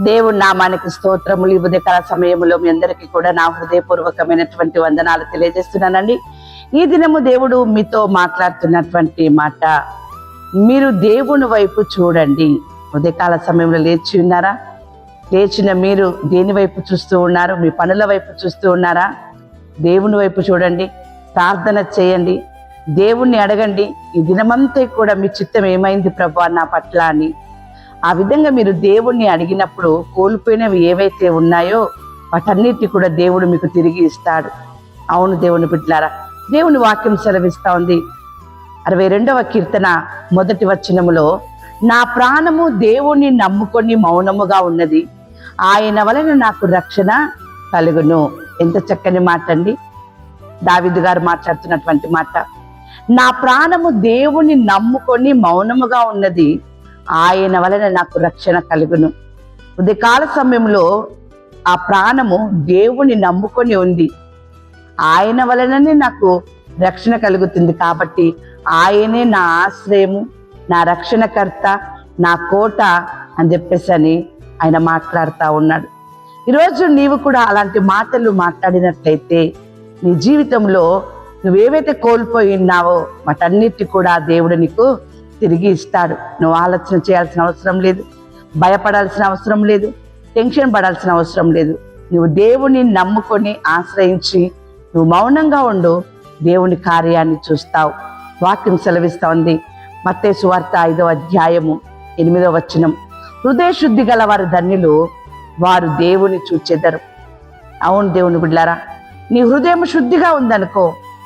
దేవుని నామానికి స్తోత్రములు. ఈ ఉదయకాల సమయంలో మీ అందరికీ కూడా నా హృదయపూర్వకమైనటువంటి వందనాలు తెలియజేస్తున్నానండి. ఈ దినము దేవుడు మీతో మాట్లాడుతున్నటువంటి మాట, మీరు దేవుని వైపు చూడండి. ఉదయకాల సమయంలో లేచి ఉన్నారా? లేచిన మీరు దేని వైపు చూస్తూ ఉన్నారు? మీ పనుల వైపు చూస్తూ ఉన్నారా? దేవుని వైపు చూడండి, ప్రార్థన చేయండి, దేవుణ్ణి అడగండి. ఈ దినమంతా కూడా మీ చిత్తం ఏమైంది ప్రభువా నా పట్ల అని. ఆ విధంగా మీరు దేవుణ్ణి అడిగినప్పుడు కోల్పోయినవి ఏవైతే ఉన్నాయో వాటన్నిటి కూడా దేవుడు మీకు తిరిగి ఇస్తాడు. అవును దేవుని బిడ్డలారా, దేవుని వాక్యం సెలవిస్తా ఉంది. 62వ కీర్తన 1వ వచనములో, నా ప్రాణము దేవుణ్ణి నమ్ముకొని మౌనముగా ఉన్నది, ఆయన వలన నాకు రక్షణ కలుగును. ఎంత చక్కని మాట అండి. దావీదు గారు మాట్లాడుతున్నటువంటి మాట. నా ప్రాణము దేవుణ్ణి నమ్ముకొని మౌనముగా ఉన్నది, ఆయన వలన నాకు రక్షణ కలుగును. ఉదయకాల సమయంలో ఆ ప్రాణము దేవుని నమ్ముకొని ఉంది, ఆయన వలననే నాకు రక్షణ కలుగుతుంది. కాబట్టి ఆయనే నా ఆశ్రయము, నా రక్షణకర్త, నా కోట అని చెప్పేసి అని ఆయన మాట్లాడుతూ ఉన్నాడు. ఈరోజు నీవు కూడా అలాంటి మాటలు మాట్లాడినట్లయితే నీ జీవితంలో నువ్వేవైతే కోల్పోయి ఉన్నావో వాటన్నిటి కూడా దేవుడు నీకు తిరిగి ఇస్తాడు. నువ్వు ఆలోచన చేయాల్సిన అవసరం లేదు, భయపడాల్సిన అవసరం లేదు, టెన్షన్ పడాల్సిన అవసరం లేదు. నువ్వు దేవుని నమ్ముకొని ఆశ్రయించి నువ్వు మౌనంగా ఉండు, దేవుని కార్యాన్ని చూస్తావు. వాక్యం సెలవిస్తా ఉంది. మత్తయి సువార్త 5వ అధ్యాయము 8వ వచనం, హృదయ శుద్ధి గల వారు ధన్యులు, వారు దేవుని చూచెదరు. అవును దేవుని బిడ్డలారా, నీ హృదయం శుద్ధిగా ఉందనుకో,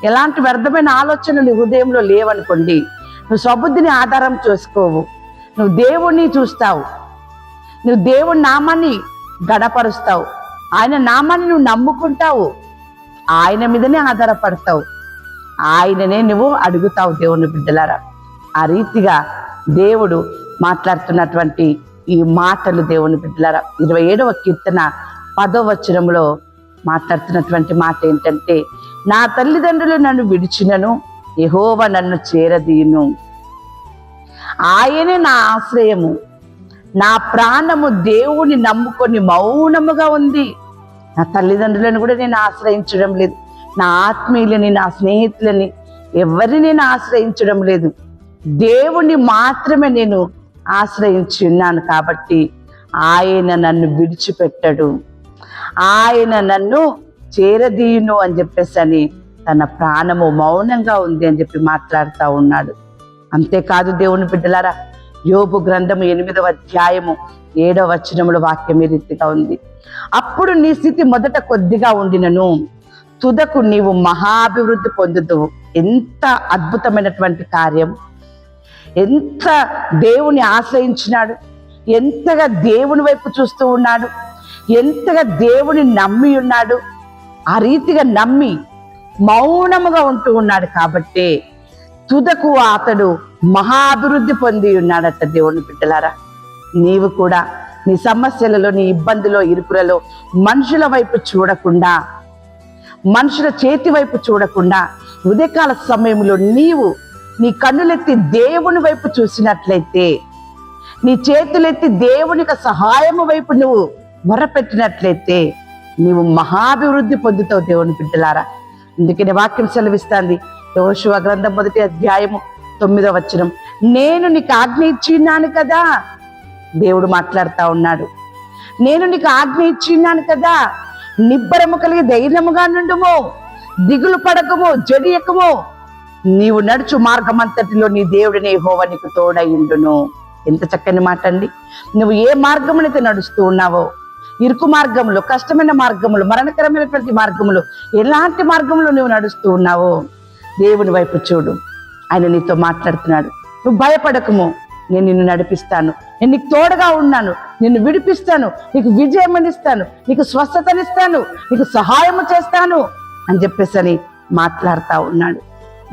ఎలాంటి వ్యర్థమైన ఆలోచనలు నీ హృదయంలో లేవనుకోండి, నువ్వు స్వబుద్ధిని ఆధారం చేసుకోవు, నువ్వు దేవుణ్ణి చూస్తావు, నువ్వు దేవుని నామాన్ని గణపరుస్తావు, ఆయన నామాన్ని నువ్వు నమ్ముకుంటావు, ఆయన మీదనే ఆధారపడతావు, ఆయననే నువ్వు అడుగుతావు దేవుని బిడ్డలారా. ఆ రీతిగా దేవుడు మాట్లాడుతున్నటువంటి ఈ మాటలు దేవుని బిడ్డలారా. 27వ కీర్తన 10వ వచనంలో మాట్లాడుతున్నటువంటి మాట ఏంటంటే, నా తల్లిదండ్రులు నన్ను విడిచినను యెహోవా నన్ను చేరదీయును, ఆయనే నా ఆశ్రయము, నా ప్రాణము దేవుని నమ్ముకొని మౌనముగా ఉంది. నా తల్లిదండ్రులను కూడా నేను ఆశ్రయించడం లేదు, నా ఆత్మీయులని, నా స్నేహితులని ఎవరిని నేను ఆశ్రయించడం లేదు, దేవుని మాత్రమే నేను ఆశ్రయించి ఉన్నాను. కాబట్టి ఆయన నన్ను విడిచిపెట్టడు, ఆయన నన్ను చేరదీయును అని చెప్పేసి అని తన ప్రాణము మౌనంగా ఉంది అని చెప్పి మాట్లాడుతూ ఉన్నాడు. అంతేకాదు దేవుని బిడ్డలారా, యోబు గ్రంథము 8వ అధ్యాయము 7వ వచనముల వాక్యం ఈ రీతిగా ఉంది. అప్పుడు నీ స్థితి మొదట కొద్దిగా ఉండినను తుదకు నీవు మహాభివృద్ధి పొందుదువు. ఎంత అద్భుతమైనటువంటి కార్యం! ఎంత దేవుని ఆశ్రయించినాడు, ఎంతగా దేవుని వైపు చూస్తూ ఉన్నాడు, ఎంతగా దేవుని నమ్మి ఉన్నాడు. ఆ రీతిగా నమ్మి మౌనముగా ఉంటూ ఉన్నాడు కాబట్టి తుదకు అతడు మహాభివృద్ధి పొంది ఉన్నాడట. దేవుని బిడ్డలారా, నీవు కూడా నీ సమస్యలలో, నీ ఇబ్బందిలో, ఇరుకులలో మనుషుల వైపు చూడకుండా, మనుషుల చేతి వైపు చూడకుండా ఉదయకాల సమయంలో నీవు నీ కన్నులెత్తి దేవుని వైపు చూసినట్లయితే, నీ చేతులెత్తి దేవునికి సహాయము వైపు నువ్వు మొరపెట్టినట్లయితే నీవు మహాభివృద్ధి పొందుతావు దేవుని బిడ్డలారా. అందుకని వాక్యం సెలవిస్తుంది. యెహోషువ గ్రంథం 1వ అధ్యాయము 9వ వచనం, నేను నీకు ఆజ్ఞ ఇచ్చిన్నాను కదా. దేవుడు మాట్లాడుతూ ఉన్నాడు. నేను నీకు ఆజ్ఞ ఇచ్చిన్నాను కదా, నిబ్బరము కలిగి ధైర్యముగా నుండుము, దిగులు పడకము, జడియకము, నీవు నడుచు మార్గం అంతటిలో నీ దేవుడిని యెహోవా నీకు తోడైండును. ఎంత చక్కని మాట అండి. నువ్వు ఏ మార్గమునైతే నడుస్తూ ఉన్నావో, ఇరుకు మార్గములు, కష్టమైన మార్గములు, మరణకరమైనటువంటి మార్గములు, ఎలాంటి మార్గంలో నువ్వు నడుస్తూ ఉన్నావో దేవుని వైపు చూడు. ఆయన నీతో మాట్లాడుతున్నాడు. నువ్వు భయపడకము, నేను నిన్ను నడిపిస్తాను, నేను నీకు తోడుగా ఉన్నాను, నిన్ను విడిపిస్తాను, నీకు విజయం ఇస్తాను, నీకు స్వస్థతనిస్తాను, నీకు సహాయము చేస్తాను అని చెప్పేసి అని మాట్లాడుతూ ఉన్నాడు.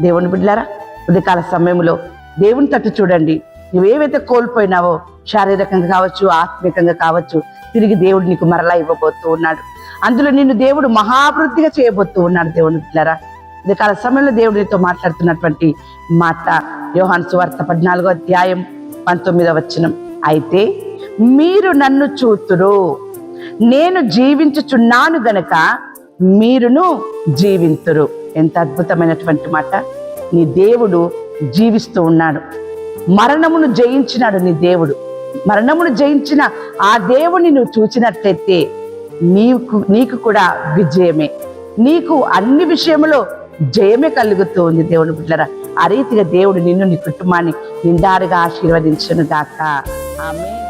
దేవుని బిడ్డలారా, ఉదయకాల సమయంలో దేవుని తట్టు చూడండి. నువ్వేవైతే కోల్పోయినావో, శారీరకంగా కావచ్చు, ఆత్మీయంగా కావచ్చు, తిరిగి దేవుడు నీకు మరలా ఇవ్వబోతూ ఉన్నాడు. అందులో నిన్ను దేవుడు మహాభివృద్ధిగా చేయబోతూ ఉన్నాడు. దేవుని బిడ్డలారా, ఉదయకాల సమయంలో దేవుడు నీతో మాట్లాడుతున్నటువంటి మాట యోహాను సువార్త 14వ అధ్యాయం 19వ వచనం, అయితే మీరు నన్ను చూతురు. నేను జీవించుచున్నాను గనక మీరును జీవింతురు. ఎంత అద్భుతమైనటువంటి మాట. నీ దేవుడు జీవిస్తూ ఉన్నాడు. మరణమును జయించినాడు నీ దేవుడు. మరణమును జయించిన ఆ దేవుని నువ్వు చూసినట్లయితే నీకు కూడా విజయమే. నీకు అన్ని విషయంలో జయమే కలుగుతూ ఉంది దేవుని బిడ్డలారా. ఆ రీతిగా దేవుడు నిన్ను నీ కుటుంబాన్ని నిండారుగా ఆశీర్వదించును గాక. ఆమేన్.